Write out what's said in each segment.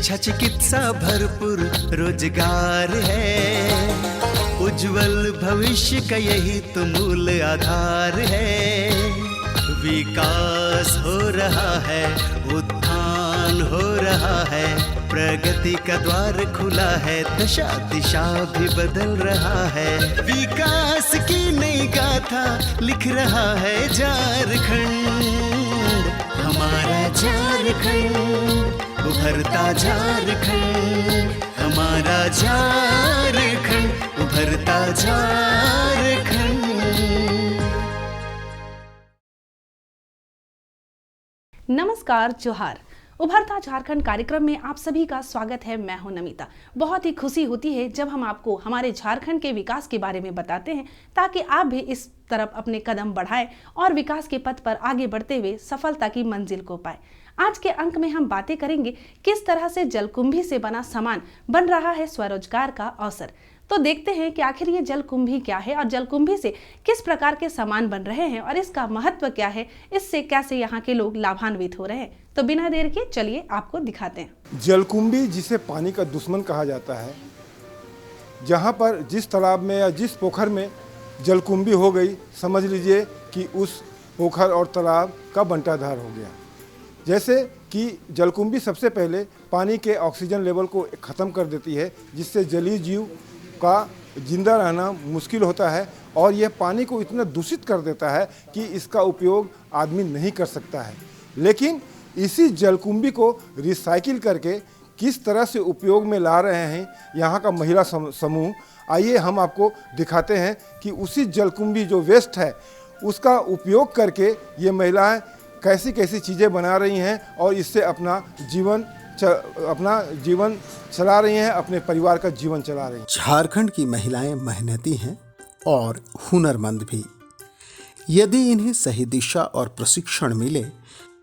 शिक्षा चिकित्सा भरपूर रोजगार है, उज्जवल भविष्य का यही तो मूल आधार है। विकास हो रहा है, उत्थान हो रहा है, प्रगति का द्वार खुला है, दशा दिशा भी बदल रहा है। विकास की नई गाथा लिख रहा है झारखंड, हमारा झारखंड, उभरता झारखंड, हमारा झारखंड, उभरता झारखंड। नमस्कार, जोहार। उभरता झारखंड कार्यक्रम में आप सभी का स्वागत है। मैं हूं नमिता। बहुत ही खुशी होती है जब हम आपको हमारे झारखंड के विकास के बारे में बताते हैं, ताकि आप भी इस तरफ अपने कदम बढ़ाएं और विकास के पथ पर आगे बढ़ते हुए सफलता की मंजिल को पाए। आज के अंक में हम बातें करेंगे किस तरह से जलकुंभी से बना सामान बन रहा है स्वरोजगार का अवसर। तो देखते हैं कि आखिर ये जलकुंभी क्या है और जलकुंभी से किस प्रकार के सामान बन रहे हैं और इसका महत्व क्या है, इससे कैसे यहाँ के लोग लाभान्वित हो रहे हैं। तो बिना देर के चलिए आपको दिखाते हैं। जलकुंभी, जिसे पानी का दुश्मन कहा जाता है, जहाँ पर जिस तालाब में या जिस पोखर में जलकुंभी हो गई, समझ लीजिए कि उस पोखर और तालाब का बंटाधार हो गया। जैसे कि जलकुंभी सबसे पहले पानी के ऑक्सीजन लेवल को ख़त्म कर देती है, जिससे जलीय जीव का जिंदा रहना मुश्किल होता है, और यह पानी को इतना दूषित कर देता है कि इसका उपयोग आदमी नहीं कर सकता है। लेकिन इसी जलकुंभी को रिसाइकिल करके किस तरह से उपयोग में ला रहे हैं यहाँ का महिला समूह, आइए हम आपको दिखाते हैं कि उसी जलकुंभी जो वेस्ट है उसका उपयोग करके ये महिलाएं कैसी कैसी चीज़ें बना रही हैं और इससे अपना जीवन चला रही हैं, अपने परिवार का जीवन चला रही हैं। झारखंड की महिलाएं मेहनती हैं और हुनरमंद भी। यदि इन्हें सही दिशा और प्रशिक्षण मिले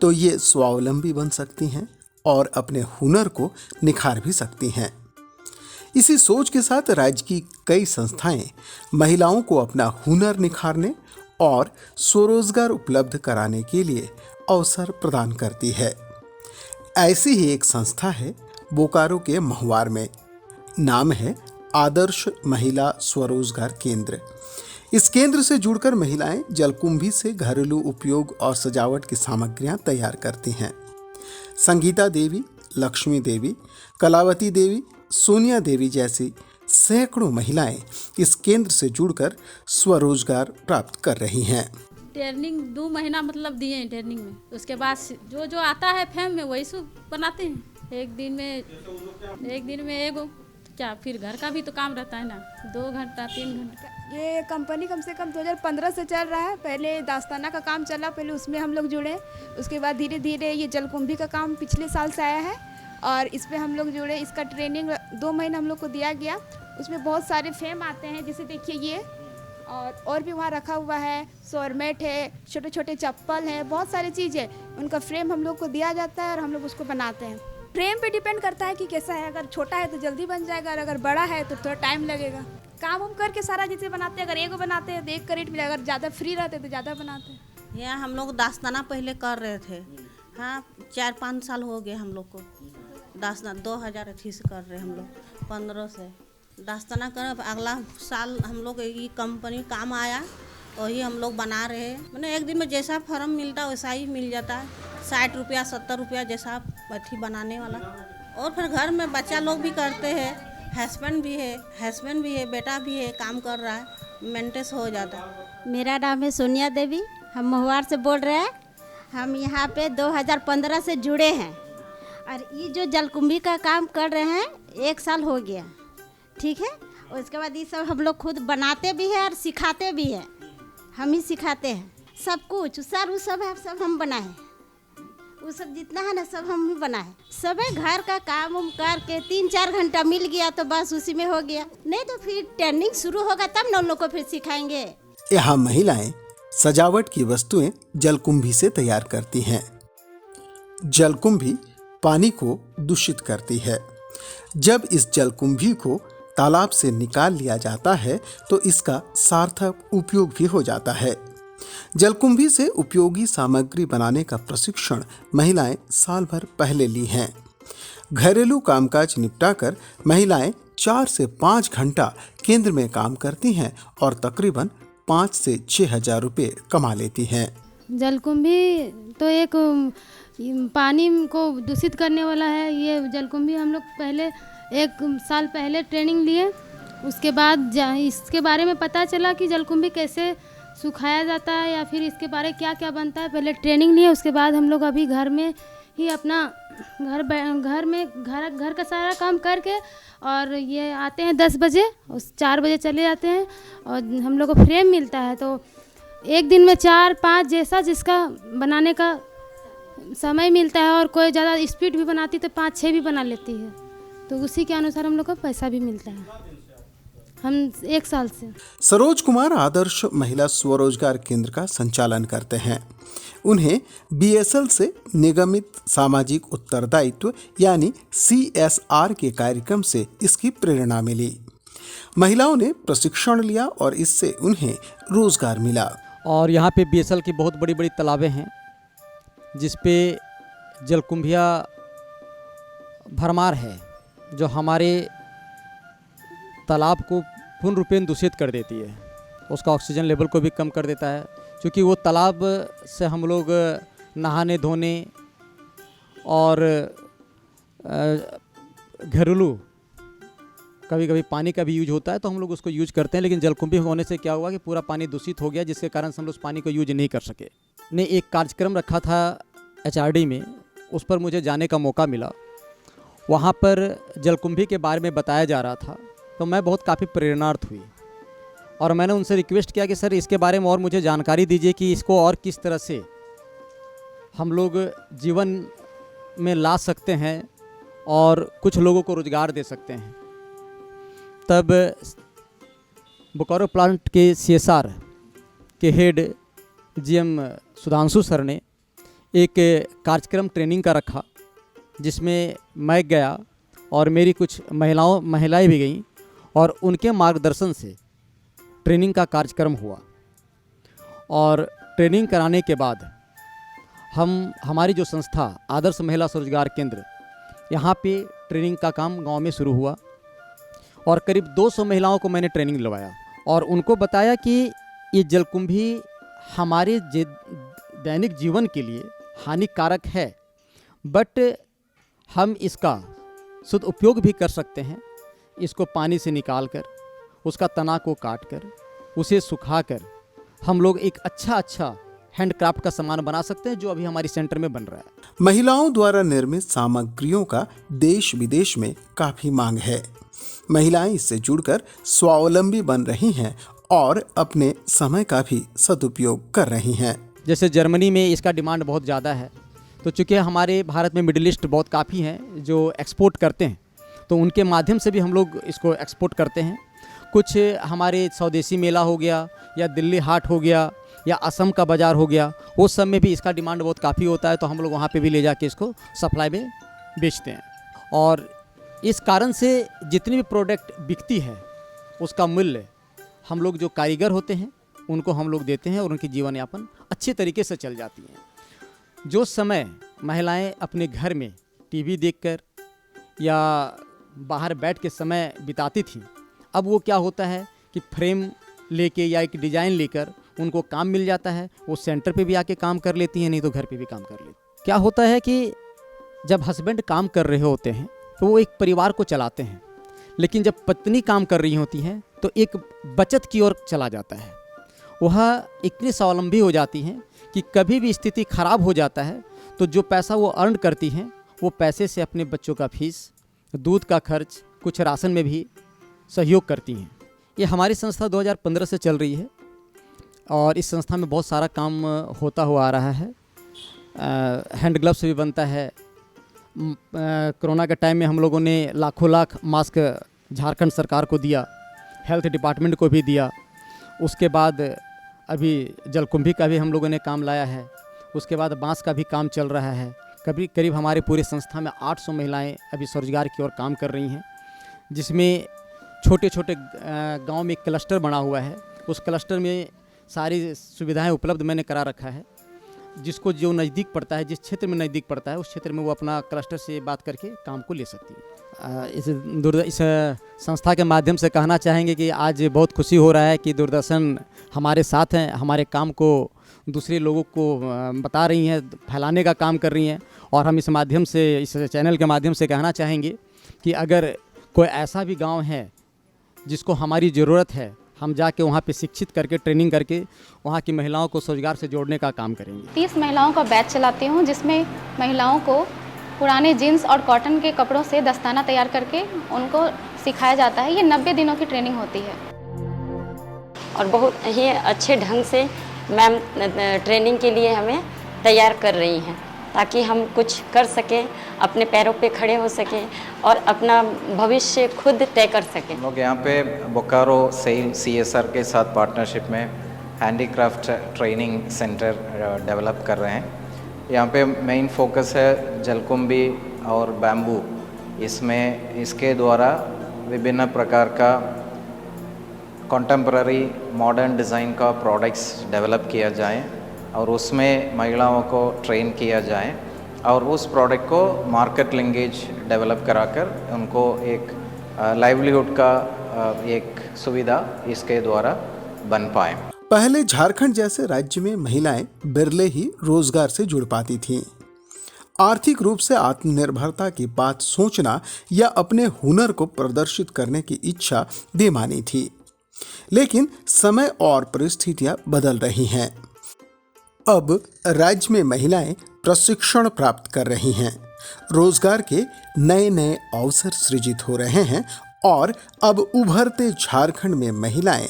तो ये स्वावलंबी बन सकती हैं और अपने हुनर को निखार भी सकती हैं। इसी सोच के साथ राज्य की कई संस्थाएं महिलाओं को अपना हुनर निखारने और स्वरोजगार उपलब्ध कराने के लिए अवसर प्रदान करती है। ऐसी ही एक संस्था है बोकारो के महुआर में। नाम है आदर्श महिला स्वरोजगार केंद्र। इस केंद्र से जुड़कर महिलाएं जलकुंभी से घरेलू उपयोग और सजावट की सामग्रियां तैयार करती हैं। संगीता देवी, लक्ष्मी देवी, कलावती देवी, सोनिया देवी जैसी सैकड़ों महिलाएं इस केंद्र से जुड़कर स्वरोजगार प्राप्त कर रही हैं। ट्रेनिंग 2 महीना मतलब दिए हैं ट्रेनिंग में। उसके बाद जो जो आता है फेम में वही सब बनाते हैं। एक दिन में एगो क्या, फिर घर का भी तो काम रहता है ना, 2 घंटा 3 घंटा। ये कंपनी कम से कम 2015 से चल रहा है। पहले दास्ताना का काम चला, पहले उसमें हम लोग जुड़े। उसके बाद धीरे धीरे ये जलकुंभी का काम पिछले साल से आया है और इस पर हम लोग जुड़े। इसका ट्रेनिंग 2 महीना हम लोग को दिया गया। उसमें बहुत सारे फेम आते हैं, जैसे देखिए ये, और भी वहाँ रखा हुआ है, सोरमेट है, छोटे छोटे चप्पल हैं, बहुत सारी चीज़ें। उनका फ्रेम हम लोग को दिया जाता है और हम लोग उसको बनाते हैं। फ्रेम पे डिपेंड करता है कि कैसा है। अगर छोटा है तो जल्दी बन जाएगा और अगर बड़ा है तो थोड़ा टाइम लगेगा। काम हम करके सारा जैसे बनाते हैं, अगर एगो बनाते हैं तो 1 का रेट मिलेगा, अगर ज़्यादा फ्री रहते तो ज़्यादा बनाते हैं। यहाँ हम लोग दास्ताना पहले कर रहे थे। हाँ, 4-5 साल हो गए हम लोग को दास्ताना। 2028 से कर रहे हम लोग, 15 से दास्ताना कर। अगला साल हम लोग ये कंपनी काम आया, वही हम लोग बना रहे हैं। मैंने एक दिन में जैसा फॉर्म मिलता है वैसा ही मिल जाता है, 60 रुपया 70 रुपया जैसा अथी बनाने वाला। और फिर घर में बच्चा लोग भी करते हैं, हस्बैंड भी है, बेटा भी है, काम कर रहा है, मेंटेस हो जाता है। मेरा नाम है सोनिया देवी, हम महुआर से बोल रहे हैं। हम यहाँ पे 2015 से जुड़े हैं और ये जो जलकुंभी का काम कर रहे हैं 1 साल हो गया, ठीक है। और उसके बाद ये सब हम लोग खुद बनाते भी हैं और सिखाते भी हैं। हम ही सिखाते हैं सब कुछ। सर वो सब है, सब हम बनाए, वो सब जितना है ना सब हम ही बनाए। सब है घर का काम उम करके 3-4 घंटा मिल गया तो बस उसी में हो गया। नहीं तो फिर ट्रेनिंग शुरू होगा तब ना उन लोग को फिर सिखाएंगे। यहाँ महिलाएं सजावट की वस्तुएं जलकुंभी से तैयार करती हैं। जलकुंभी पानी को दूषित करती है। जब इस जलकुंभी को तालाब से निकाल लिया जाता है तो इसका सार्थक उपयोग भी हो जाता है। जलकुंभी से उपयोगी सामग्री बनाने का प्रशिक्षण महिलाएं साल भर पहले ली हैं। घरेलू कामकाज निपटाकर महिलाएं 4 से 5 घंटा केंद्र में काम करती हैं और तकरीबन 5 से 6 हजार रुपये कमा लेती हैं। जलकुंभी तो एक पानी को दूषित करने वाला है। ये जलकुंभी हम लोग पहले 1 साल पहले ट्रेनिंग लिए, उसके बाद इसके बारे में पता चला कि जलकुंभी कैसे सुखाया जाता है या फिर इसके बारे क्या क्या बनता है। पहले ट्रेनिंग लिए, उसके बाद हम लोग अभी घर में ही अपना घर का सारा काम करके और ये आते हैं 10 बजे और 4 बजे चले जाते हैं और हम लोग को फ्रेम मिलता है। तो एक दिन में 4-5 जैसा जिसका बनाने का समय मिलता है और कोई ज़्यादा स्पीड भी बनाती तो 5-6 भी बना लेती है, तो उसी के अनुसार हम लोग को पैसा भी मिलता है। हम 1 साल से। सरोज कुमार आदर्श महिला स्वरोजगार केंद्र का संचालन करते हैं। उन्हें बीएसएल से निगमित सामाजिक उत्तरदायित्व यानी CSR के कार्यक्रम से इसकी प्रेरणा मिली। महिलाओं ने प्रशिक्षण लिया और इससे उन्हें रोजगार मिला। और यहाँ पे बीएसएल की बहुत बड़ी बड़ी तालाबें हैं जिस पे जलकुंभिया भरमार है, जो हमारे तालाब को पूर्ण रूपेण दूषित कर देती है। उसका ऑक्सीजन लेवल को भी कम कर देता है, क्योंकि वो तालाब से हम लोग नहाने धोने और घरेलू कभी कभी पानी का भी यूज होता है, तो हम लोग उसको यूज करते हैं। लेकिन जलकुंभी होने से क्या हुआ कि पूरा पानी दूषित हो गया, जिसके कारण से हम लोग उस पानी को यूज नहीं कर सके। ने एक कार्यक्रम रखा था HRD में, उस पर मुझे जाने का मौका मिला। वहाँ पर जलकुंभी के बारे में बताया जा रहा था, तो मैं बहुत काफ़ी प्रेरणार्थ हुई और मैंने उनसे रिक्वेस्ट किया कि सर इसके बारे में और मुझे जानकारी दीजिए कि इसको और किस तरह से हम लोग जीवन में ला सकते हैं और कुछ लोगों को रोज़गार दे सकते हैं। तब बोकारो प्लांट के CSR के हेड GM सुधांशु सर ने एक कार्यक्रम ट्रेनिंग का रखा, जिसमें मैं गया और मेरी कुछ महिलाएं भी गईं और उनके मार्गदर्शन से ट्रेनिंग का कार्यक्रम हुआ। और ट्रेनिंग कराने के बाद हमारी जो संस्था आदर्श महिला स्वरोजगार केंद्र, यहाँ पे ट्रेनिंग का काम गांव में शुरू हुआ और करीब 200 महिलाओं को मैंने ट्रेनिंग दिलवाया और उनको बताया कि ये जलकुंभी हमारे दैनिक जीवन के लिए हानिकारक है, बट हम इसका सदुपयोग भी कर सकते हैं। इसको पानी से निकाल कर, उसका तना को काट कर, उसे सुखा कर हम लोग एक अच्छा हैंडक्राफ्ट का सामान बना सकते हैं, जो अभी हमारी सेंटर में बन रहा है। महिलाओं द्वारा निर्मित सामग्रियों का देश विदेश में काफी मांग है। महिलाएं इससे जुड़कर स्वावलंबी बन रही हैं और अपने समय का भी सदुपयोग कर रही हैं। जैसे जर्मनी में इसका डिमांड बहुत ज़्यादा है, तो चूँकि हमारे भारत में मिडिल ईस्ट बहुत काफ़ी हैं जो एक्सपोर्ट करते हैं, तो उनके माध्यम से भी हम लोग इसको एक्सपोर्ट करते हैं। कुछ हमारे स्वदेशी मेला हो गया या दिल्ली हाट हो गया या असम का बाज़ार हो गया, वो सब में भी इसका डिमांड बहुत काफ़ी होता है, तो हम लोग वहाँ पे भी ले जाके इसको सप्लाई में बेचते हैं। और इस कारण से जितनी भी प्रोडक्ट बिकती है उसका मूल्य हम लोग जो कारीगर होते हैं उनको हम लोग देते हैं और उनकी जीवन यापन अच्छे तरीके से चल जाती है। जो समय महिलाएं अपने घर में टीवी देखकर या बाहर बैठ के समय बिताती थीं, अब वो क्या होता है कि फ्रेम लेके या एक डिज़ाइन लेकर उनको काम मिल जाता है, वो सेंटर पे भी आके काम कर लेती हैं, नहीं तो घर पे भी काम कर लेती। क्या होता है कि जब हस्बैंड काम कर रहे होते हैं तो वो एक परिवार को चलाते हैं, लेकिन जब पत्नी काम कर रही होती हैं तो एक बचत की ओर चला जाता है। वह इतनी स्वावलंबी हो जाती हैं कि कभी भी स्थिति खराब हो जाता है तो जो पैसा वो अर्न करती हैं वो पैसे से अपने बच्चों का फीस, दूध का खर्च, कुछ राशन में भी सहयोग करती हैं। ये हमारी संस्था 2015 से चल रही है और इस संस्था में बहुत सारा काम होता हुआ आ रहा है। हैंड ग्लव्स भी बनता है। कोरोना के टाइम में हम लोगों ने लाखों मास्क झारखंड सरकार को दिया, हेल्थ डिपार्टमेंट को भी दिया। उसके बाद अभी जलकुंभी का भी हम लोगों ने काम लाया है। उसके बाद बांस का भी काम चल रहा है। करीब हमारे पूरे संस्था में 800 महिलाएं अभी स्वरोजगार की ओर काम कर रही हैं, जिसमें छोटे छोटे गांव में एक क्लस्टर बना हुआ है। उस क्लस्टर में सारी सुविधाएं उपलब्ध मैंने करा रखा है। जिसको जो नज़दीक पड़ता है, जिस क्षेत्र में नज़दीक पड़ता है, उस क्षेत्र में वो अपना क्लस्टर से बात करके काम को ले सकती है। इस संस्था के माध्यम से कहना चाहेंगे कि आज बहुत खुशी हो रहा है कि दूरदर्शन हमारे साथ हैं, हमारे काम को दूसरे लोगों को बता रही हैं, फैलाने का काम कर रही हैं। और हम इस माध्यम से, इस चैनल के माध्यम से कहना चाहेंगे कि अगर कोई ऐसा भी गांव है जिसको हमारी ज़रूरत है, हम जाके वहाँ पे शिक्षित करके, ट्रेनिंग करके वहाँ की महिलाओं को रोजगार से जोड़ने का काम करेंगे। 30 महिलाओं का बैच चलाती हूँ, जिसमें महिलाओं को पुराने जीन्स और कॉटन के कपड़ों से दस्ताना तैयार करके उनको सिखाया जाता है। ये 90 दिनों की ट्रेनिंग होती है और बहुत ही अच्छे ढंग से मैम ट्रेनिंग के लिए हमें तैयार कर रही हैं, ताकि हम कुछ कर सकें, अपने पैरों पे खड़े हो सकें और अपना भविष्य खुद तय कर सकें। हम लोग यहाँ पे बोकारो सेल CSR के साथ पार्टनरशिप में हैंडीक्राफ्ट ट्रेनिंग सेंटर डेवलप कर रहे हैं। यहाँ पे मेन फोकस है जलकुंभी और बैम्बू। इसके द्वारा विभिन्न प्रकार का कंटेम्पररी मॉडर्न डिज़ाइन का प्रोडक्ट्स डेवलप किया जाए और उसमें महिलाओं को ट्रेन किया जाए और उस प्रोडक्ट को मार्केट लिंकेज डेवलप कराकर उनको एक लाइवलीहुड का एक सुविधा इसके द्वारा बन पाए। पहले झारखंड जैसे राज्य में महिलाएं बिरले ही रोजगार से जुड़ पाती थीं। आर्थिक रूप से आत्मनिर्भरता की बात सोचना या अपने हुनर को प्रदर्शित करने की इच्छा बेमानी थी, लेकिन समय और परिस्थितियां बदल रही हैं। अब राज्य में महिलाएं प्रशिक्षण प्राप्त कर रही हैं, रोजगार के नए नए अवसर सृजित हो रहे हैं और अब उभरते झारखंड में महिलाएं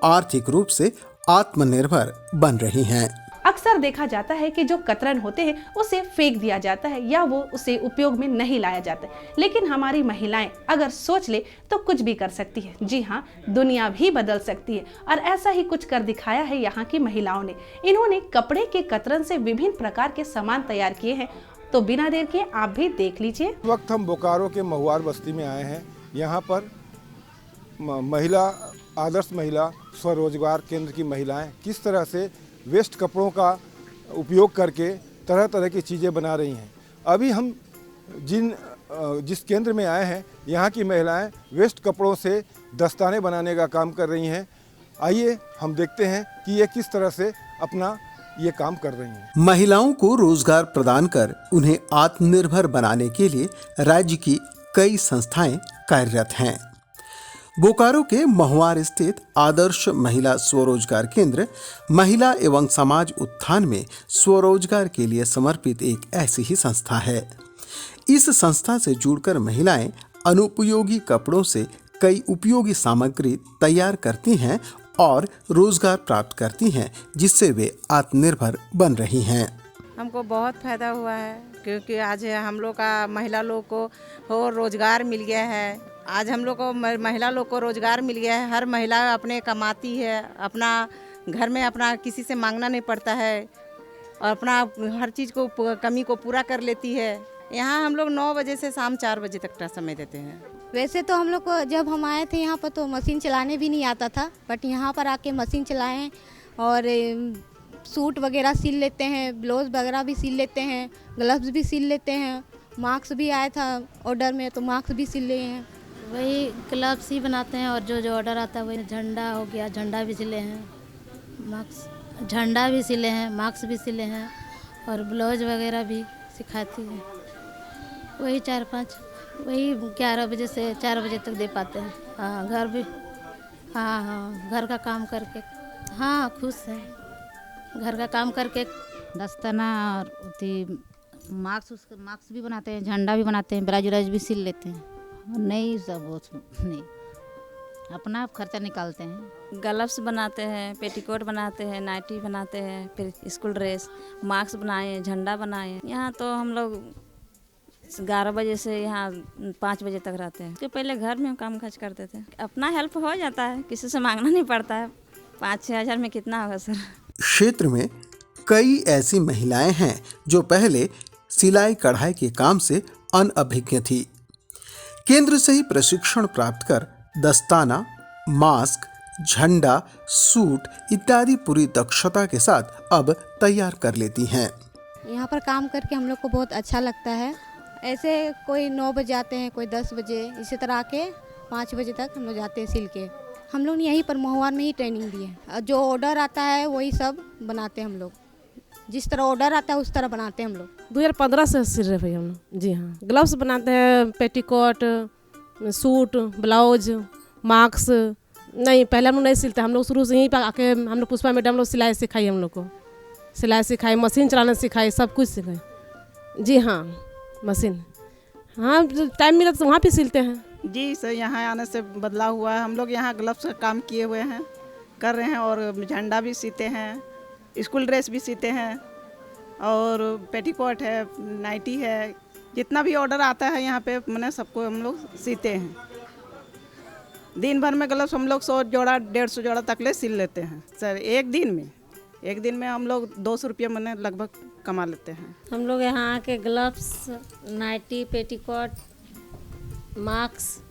आर्थिक रूप से आत्मनिर्भर बन रही हैं। अक्सर देखा जाता है कि जो कतरन होते हैं उसे फेंक दिया जाता है या वो उसे उपयोग में नहीं लाया जाता है, लेकिन हमारी महिलाएं अगर सोच ले तो कुछ भी कर सकती है। जी हाँ, दुनिया भी बदल सकती है और ऐसा ही कुछ कर दिखाया है यहाँ की महिलाओं ने। इन्होंने कपड़े के कतरन से विभिन्न प्रकार के सामान तैयार किए हैं, तो बिना देर के आप भी देख लीजिए। इस वक्त हम बोकारो के महुआर बस्ती में आए हैं। यहाँ पर आदर्श महिला स्वरोजगार केंद्र की महिलाएं किस तरह से वेस्ट कपड़ों का उपयोग करके तरह तरह की चीज़ें बना रही हैं। अभी हम जिस केंद्र में आए हैं, यहाँ की महिलाएं वेस्ट कपड़ों से दस्ताने बनाने का काम कर रही हैं। आइए हम देखते हैं कि ये किस तरह से अपना ये काम कर रही हैं। महिलाओं को रोजगार प्रदान कर उन्हें आत्मनिर्भर बनाने के लिए राज्य की कई संस्थाएं कार्यरत हैं। बोकारो के महुआर स्थित आदर्श महिला स्वरोजगार केंद्र महिला एवं समाज उत्थान में स्वरोजगार के लिए समर्पित एक ऐसी ही संस्था है। इस संस्था से जुड़कर महिलाएं अनुपयोगी कपड़ों से कई उपयोगी सामग्री तैयार करती हैं और रोजगार प्राप्त करती हैं, जिससे वे आत्मनिर्भर बन रही हैं। हमको बहुत फायदा हुआ है, क्योंकि आज हम लोग का महिला लोग को रोजगार मिल गया है। आज हम लोग को महिला लोग को रोजगार मिल गया है। हर महिला अपने कमाती है, अपना घर में अपना किसी से मांगना नहीं पड़ता है और अपना हर चीज़ को कमी को पूरा कर लेती है। यहाँ हम लोग 9 बजे से शाम 4 बजे तक का समय देते हैं। वैसे तो हम लोग को जब हम आए थे यहाँ पर तो मशीन चलाने भी नहीं आता था, बट यहाँ पर आके मशीन चलाएं और सूट वगैरह सिल लेते हैं, ब्लाउज वगैरह भी सिल लेते हैं, ग्लव्स भी सिल लेते हैं। मास्क भी आया था ऑर्डर में तो मास्क भी सिल रहे हैं। वही ग्लव्स ही बनाते हैं और जो ऑर्डर आता है वही झंडा हो गया, झंडा भी सिले हैं, मास्क झंडा भी सिले हैं, मास्क भी सिले हैं और ब्लाउज वगैरह भी सिखाती है। वही 4-5 वही 11 बजे से 4 बजे तक दे पाते हैं। हाँ, घर भी हाँ घर का काम करके हाँ खुश है। घर का काम करके दस्ताना और मास्क भी बनाते हैं, झंडा भी बनाते हैं, ब्लाउज व्लाउज भी सिल लेते हैं। नहीं सब वो नहीं, अपना आप खर्चा निकालते हैं। ग्लव्स बनाते हैं, पेटीकोट बनाते हैं, नाइटी बनाते हैं, फिर स्कूल ड्रेस, मास्क बनाए, झंडा बनाए। यहाँ तो हम लोग 11 बजे से यहाँ 5 बजे तक रहते हैं। उसके पहले घर में हम काम काज करते थे। अपना हेल्प हो जाता है, किसी से मांगना नहीं पड़ता है। 5-6 हज़ार में कितना होगा सर। क्षेत्र में कई ऐसी महिलाएं हैं जो पहले सिलाई कढ़ाई के काम से अनभिज्ञ थी। केंद्र से ही प्रशिक्षण प्राप्त कर दस्ताना, मास्क, झंडा, सूट इत्यादि पूरी दक्षता के साथ अब तैयार कर लेती हैं। यहाँ पर काम करके हम लोग को बहुत अच्छा लगता है। ऐसे कोई 9 बजे आते हैं, कोई 10 बजे, इसी तरह आके 5 बजे तक हम लोग जाते हैं सिल के। हम लोग ने यहीं पर महुआर में ही ट्रेनिंग दी है। जो ऑर्डर आता है वही सब बनाते हैं हम लोग। जिस तरह ऑर्डर आता है उस तरह बनाते हैं हम लोग। 2015 से सिल रहे भैया हम लोग। जी हाँ, ग्लव्स बनाते हैं, पेटीकोट, सूट, ब्लाउज, मास्क। नहीं, पहले हम लोग नहीं सिलते। हम लोग शुरू से यहीं पर आके हम लोग पुष्पा मैडम लोग सिलाई सिखाई, हम लोग को सिलाई सिखाई, मशीन चलाना सिखाई, सब कुछ सिखाई। जी हाँ, मशीन, हाँ टाइम मिला तो वहाँ पे सिलते हैं। जी सर, यहाँ आने से बदलाव हुआ है। हम लोग यहाँ ग्लव्स का काम किए हुए हैं, कर रहे हैं, और झंडा भी सीते हैं, स्कूल ड्रेस भी सीते हैं, और पेटीकोट है, नाइटी है, जितना भी ऑर्डर आता है यहाँ पे मैंने सबको हम लोग सीते हैं। दिन भर में ग्लव्स हम लोग 100 जोड़ा 150 जोड़ा तक ले सिल लेते हैं सर। एक दिन में हम लोग 200 रुपये मैंने लगभग कमा लेते हैं। हम लोग यहाँ के ग्लव्स, नाइटी, पेटीकोट, मास्क,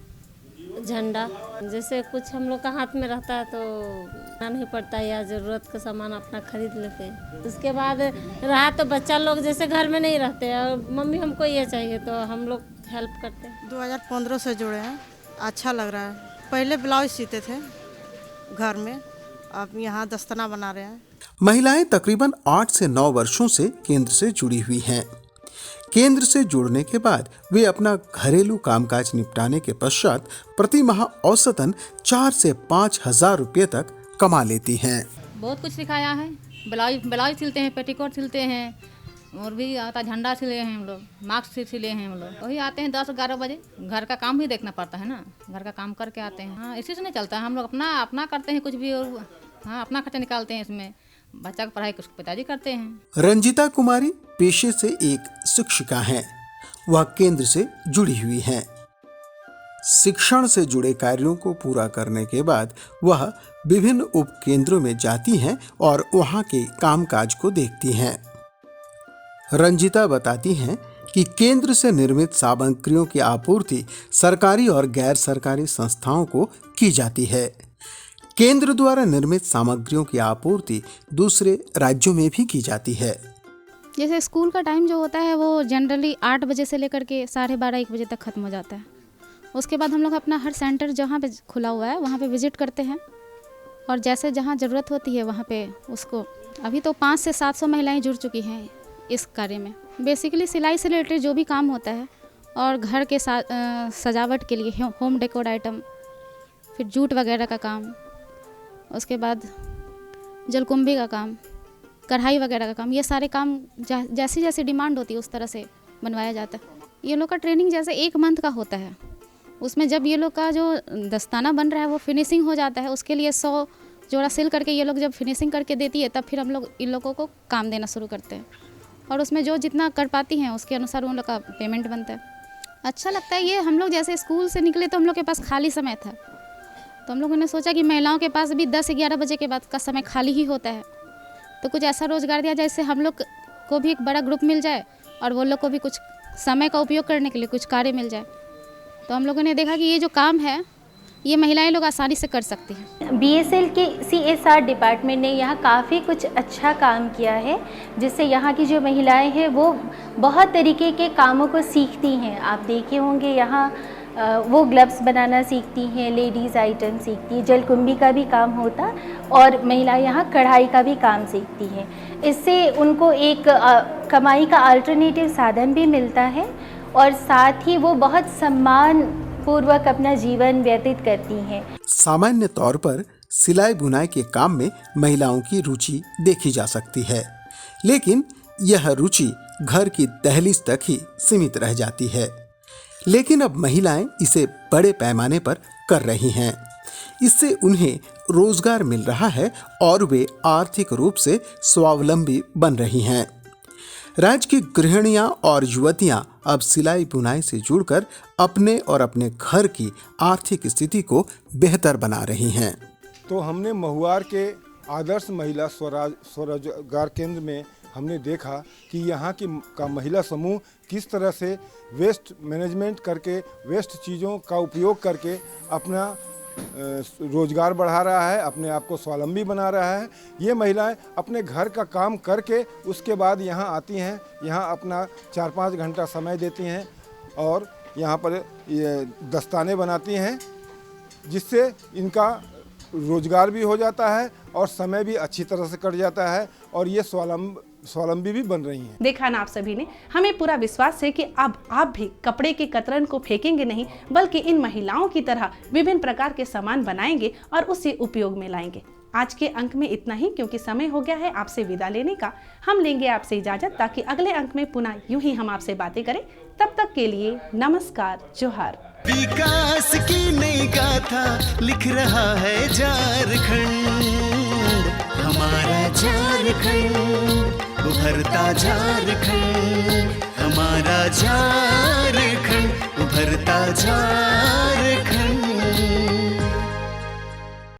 झंडा, जैसे कुछ हम लोग का हाथ में रहता है तो नहीं पड़ता या ज़रूरत का सामान अपना खरीद लेते हैं। उसके बाद रहा तो बच्चा लोग जैसे घर में नहीं रहते और मम्मी हमको ये चाहिए तो हम लोग हेल्प करते हैं। 2015 से जुड़े हैं, अच्छा लग रहा है। पहले ब्लाउज सीते थे घर में, अब यहाँ दस्ताना बना रहे हैं। महिलाएं तकरीबन 8 से 9 वर्षों से केंद्र से जुड़ी हुई हैं। केंद्र से जुड़ने के बाद वे अपना घरेलू कामकाज निपटाने के पश्चात प्रति माह औसतन 4 से 5 हजार रुपये तक कमा लेती हैं। बहुत कुछ सिखाया है। ब्लाउज सिलते हैं, पेटीकोट सिलते हैं, और भी आता झंडा सिले हैं हम लोग, मास्क सिले हैं हम लोग। वही आते हैं 10-11 बजे। घर का काम भी देखना पड़ता है ना, घर का काम करके आते हैं। हाँ, इसी से नहीं चलता है। हम लोग अपना करते हैं कुछ भी, और हाँ अपना खर्चा निकालते हैं इसमें। बच्चा की पढ़ाई कुछ पिताजी करते हैं। रंजिता कुमारी पेशे से एक शिक्षिका हैं। वह केंद्र से जुड़ी हुई हैं। शिक्षण से जुड़े कार्यों को पूरा करने के बाद वह विभिन्न उप केंद्रों में जाती हैं और वहां के कामकाज को देखती हैं। रंजिता बताती हैं कि केंद्र से निर्मित सामग्रियों की आपूर्ति सरकारी और गैर सरकारी संस्थाओं को की जाती है। केंद्र द्वारा निर्मित सामग्रियों की आपूर्ति दूसरे राज्यों में भी की जाती है। जैसे स्कूल का टाइम जो होता है वो जनरली 8 बजे से लेकर के 12:30-1 बजे तक ख़त्म हो जाता है। उसके बाद हम लोग अपना हर सेंटर जहाँ पे खुला हुआ है वहाँ पे विजिट करते हैं, और जैसे जहाँ ज़रूरत होती है वहाँ पे उसको। अभी तो 500 से 700 महिलाएं जुड़ चुकी हैं इस कार्य में। बेसिकली सिलाई से रिलेटेड जो भी काम होता है, और घर के सजावट के लिए होम डेकोर आइटम, फिर जूट वगैरह का काम, उसके बाद जलकुंभी का काम, कढ़ाई वगैरह का काम, ये सारे काम जैसी जैसी डिमांड होती है उस तरह से बनवाया जाता है। ये लोग का ट्रेनिंग जैसे 1 मंथ का होता है। उसमें जब ये लोग का जो दस्ताना बन रहा है वो फिनिशिंग हो जाता है, उसके लिए 100 जोड़ा सिल करके ये लोग जब फिनिशिंग करके देती है तब फिर हम लोग इन लोगों को काम देना शुरू करते हैं, और उसमें जो जितना कर पाती हैं उसके अनुसार उन लोग का पेमेंट बनता है। अच्छा लगता है ये। हम लोग जैसे स्कूल से निकले तो हम लोग के पास खाली समय था, तो हम लोगों ने सोचा कि महिलाओं के पास भी 10-11 बजे के बाद का समय खाली ही होता है, तो कुछ ऐसा रोज़गार दिया जाए जिससे हम लोग को भी एक बड़ा ग्रुप मिल जाए और वो लोग को भी कुछ समय का उपयोग करने के लिए कुछ कार्य मिल जाए। तो हम लोगों ने देखा कि ये जो काम है ये महिलाएं लोग आसानी से कर सकती हैं। बीएसएल के CSR डिपार्टमेंट ने यहाँ काफ़ी कुछ अच्छा काम किया है, जिससे यहाँ की जो महिलाएं हैं वो बहुत तरीके के कामों को सीखती हैं। आप देखे होंगे यहाँ वो ग्लव्स बनाना सीखती हैं, लेडीज़ आइटम सीखती हैं, जलकुंभी का भी काम होता, और महिलाएं यहाँ कढ़ाई का भी काम सीखती हैं। इससे उनको एक कमाई का अल्टरनेटिव साधन भी मिलता है, और साथ ही वो बहुत सम्मान पूर्वक अपना जीवन व्यतीत करती हैं। सामान्य तौर पर सिलाई बुनाई के काम में महिलाओं की रुचि देखी जा सकती है, लेकिन यह रुचि घर की दहलीज तक ही सीमित रह जाती है। लेकिन अब महिलाएं इसे बड़े पैमाने पर कर रही हैं। इससे उन्हें रोजगार मिल रहा है और वे आर्थिक रूप से स्वावलंबी बन रही हैं। राज्य की गृहिणियां और युवतियां अब सिलाई बुनाई से जुड़कर अपने और अपने घर की आर्थिक स्थिति को बेहतर बना रही हैं। तो हमने महुआर के आदर्श महिला स्वरोजगार केंद्र में हमने देखा कि यहाँ का महिला समूह किस तरह से वेस्ट मैनेजमेंट करके, वेस्ट चीज़ों का उपयोग करके अपना रोजगार बढ़ा रहा है, अपने आप को स्वावलंबी बना रहा है। ये महिलाएं अपने घर का काम करके उसके बाद यहाँ आती हैं, यहाँ अपना 4-5 घंटा समय देती हैं और यहाँ पर ये दस्ताने बनाती हैं, जिससे इनका रोजगार भी हो जाता है और समय भी अच्छी तरह से कट जाता है और ये स्वावलंबी भी बन रही हैं। देखा ना आप सभी ने, हमें पूरा विश्वास है कि अब आप भी कपड़े के कतरन को फेंकेंगे नहीं, बल्कि इन महिलाओं की तरह विभिन्न प्रकार के सामान बनाएंगे और उसे उपयोग में लाएंगे। आज के अंक में इतना ही, क्योंकि समय हो गया है आपसे विदा लेने का। हम लेंगे आपसे इजाजत ताकि अगले अंक में पुनः यूं ही हम आपसे बातें करें। तब तक के लिए नमस्कार, जोहार। विकास की नई गाथा लिख रहा है झारखंड, हमारा झारखंड, उभरता झारखंड, हमारा झारखंड, उभरता झारखंड।